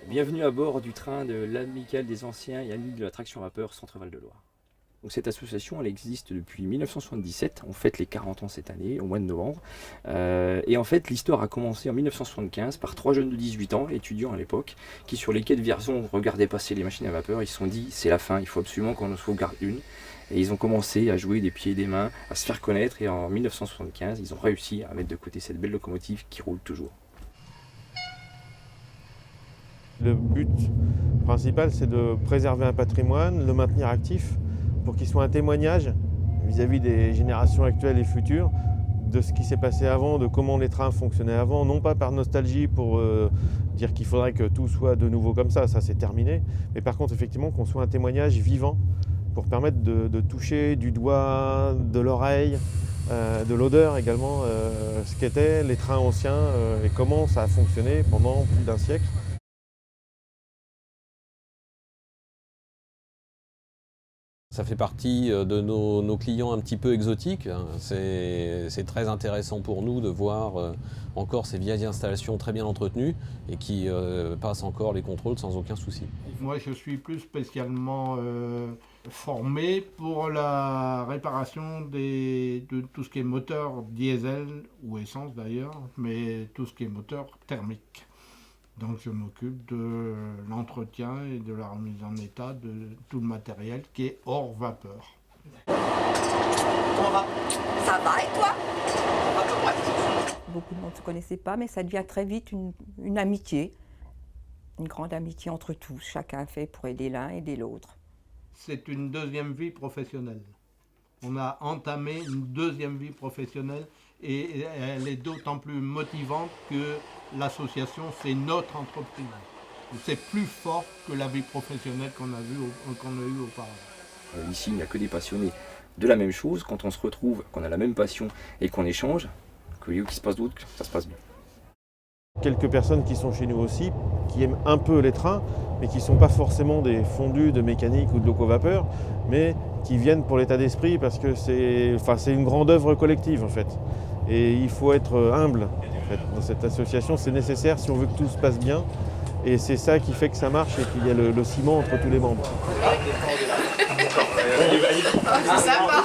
Bienvenue à bord du train de l'Amicale des Anciens et Amis de la Traction Vapeur Centre-Val de Loire. Donc cette association, elle existe depuis 1977, on fête les 40 ans cette année, au mois de novembre. Et en fait, l'histoire a commencé en 1975 par 3 jeunes de 18 ans, étudiants à l'époque, qui sur les quais de Vierzon regardaient passer les machines à vapeur. Ils se sont dit, c'est la fin, il faut absolument qu'on en sauvegarde une. Et ils ont commencé à jouer des pieds et des mains, à se faire connaître. Et en 1975, ils ont réussi à mettre de côté cette belle locomotive qui roule toujours. Le but principal, c'est de préserver un patrimoine, le maintenir actif, pour qu'il soit un témoignage vis-à-vis des générations actuelles et futures de ce qui s'est passé avant, de comment les trains fonctionnaient avant, non pas par nostalgie pour dire qu'il faudrait que tout soit de nouveau comme ça c'est terminé, mais par contre effectivement qu'on soit un témoignage vivant pour permettre de toucher du doigt, de l'oreille, de l'odeur également, ce qu'étaient les trains anciens et comment ça a fonctionné pendant plus d'un siècle. Ça fait partie de nos clients un petit peu exotiques. C'est très intéressant pour nous de voir encore ces vieilles installations très bien entretenues et qui passent encore les contrôles sans aucun souci. Moi, je suis plus spécialement formé pour la réparation de tout ce qui est moteur diesel ou essence d'ailleurs, mais tout ce qui est moteur thermique. Donc je m'occupe de l'entretien et de la remise en état de tout le matériel qui est hors vapeur. Comment va? Ça va et toi? À peu près. Beaucoup de monde ne se connaissait pas, mais ça devient très vite une amitié, une grande amitié entre tous. Chacun fait pour aider l'un, aider l'autre. C'est une deuxième vie professionnelle. On a entamé une deuxième vie professionnelle et elle est d'autant plus motivante que l'association, c'est notre entreprise. C'est plus fort que la vie professionnelle qu'on a eue auparavant. Ici, il n'y a que des passionnés de la même chose. Quand on se retrouve, qu'on a la même passion et qu'on échange, que lieu qu'il se passe d'autre, ça se passe bien. Quelques personnes qui sont chez nous aussi, qui aiment un peu les trains, mais qui ne sont pas forcément des fondus de mécanique ou de loco-vapeur, mais qui viennent pour l'état d'esprit parce que c'est une grande œuvre collective en fait. Et il faut être humble en fait. Dans cette association, c'est nécessaire si on veut que tout se passe bien. Et c'est ça qui fait que ça marche et qu'il y a le ciment entre tous les membres. C'est sympa.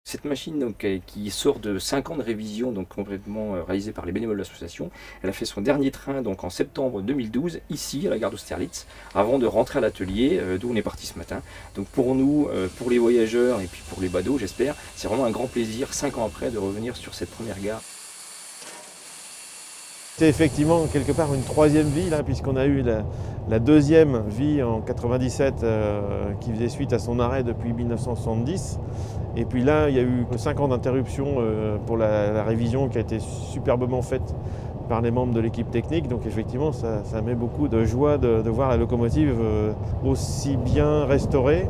Cette machine donc, qui sort de 5 ans de révision, donc complètement réalisée par les bénévoles de l'association, elle a fait son dernier train donc, en septembre 2012, ici à la gare d'Austerlitz, avant de rentrer à l'atelier d'où on est parti ce matin. Donc pour nous, pour les voyageurs et puis pour les badauds, j'espère, c'est vraiment un grand plaisir, 5 ans après, de revenir sur cette première gare. C'est effectivement quelque part une troisième vie, là, puisqu'on a eu la deuxième vie en 97 qui faisait suite à son arrêt depuis 1970. Et puis là, il y a eu 5 ans d'interruption pour la révision qui a été superbement faite par les membres de l'équipe technique. Donc effectivement, ça met beaucoup de joie de voir la locomotive aussi bien restaurée,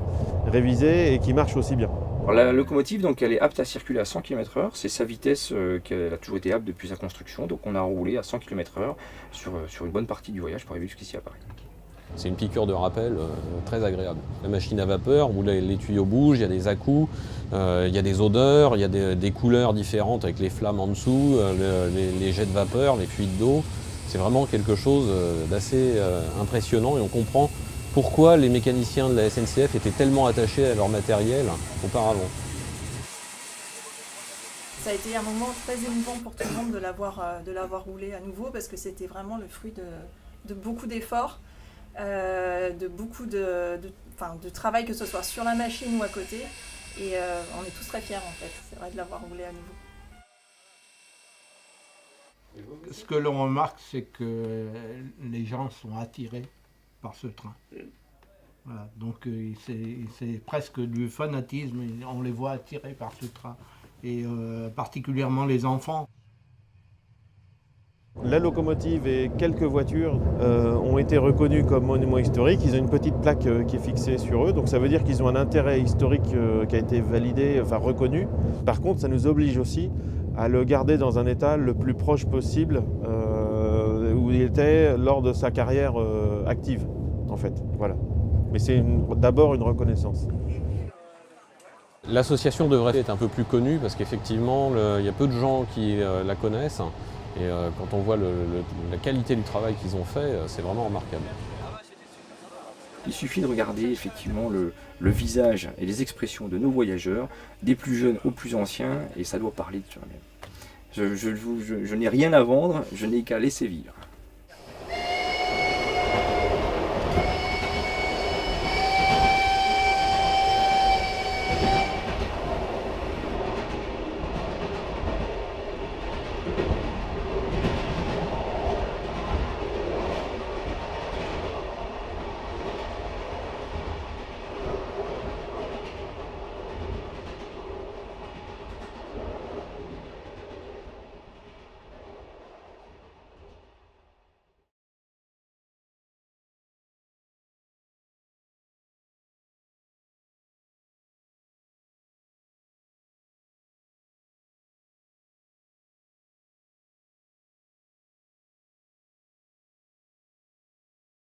révisée et qui marche aussi bien. Alors, la locomotive, donc, elle est apte à circuler à 100 km/h, c'est sa vitesse qu'elle a toujours été apte depuis sa construction, donc on a roulé à 100 km/h sur une bonne partie du voyage pour arriver jusqu'ici à Paris. C'est une piqûre de rappel très agréable. La machine à vapeur où les tuyaux bougent, il y a des à-coups, il y a des odeurs, il y a des couleurs différentes avec les flammes en dessous, les jets de vapeur, les fuites d'eau. C'est vraiment quelque chose d'assez impressionnant et on comprend pourquoi les mécaniciens de la SNCF étaient tellement attachés à leur matériel auparavant. Ça a été un moment très émouvant pour tout le monde de l'avoir roulé à nouveau parce que c'était vraiment le fruit de beaucoup d'efforts, de beaucoup de travail, que ce soit sur la machine ou à côté. Et on est tous très fiers en fait, c'est vrai de l'avoir roulé à nouveau. Ce que l'on remarque, c'est que les gens sont attirés par ce train. Voilà, donc c'est presque du fanatisme, on les voit attirés par ce train, et particulièrement les enfants. La locomotive et quelques voitures ont été reconnues comme monuments historiques. Ils ont une petite plaque qui est fixée sur eux, donc ça veut dire qu'ils ont un intérêt historique qui a été validé, enfin reconnu. Par contre, ça nous oblige aussi à le garder dans un état le plus proche possible où il était lors de sa carrière active, en fait. Voilà. Mais c'est d'abord une reconnaissance. L'association devrait être un peu plus connue parce qu'effectivement, il y a peu de gens qui la connaissent. Et quand on voit la qualité du travail qu'ils ont fait, c'est vraiment remarquable. Il suffit de regarder effectivement le visage et les expressions de nos voyageurs, des plus jeunes aux plus anciens, et ça doit parler de soi-même. Je n'ai rien à vendre, je n'ai qu'à laisser vivre.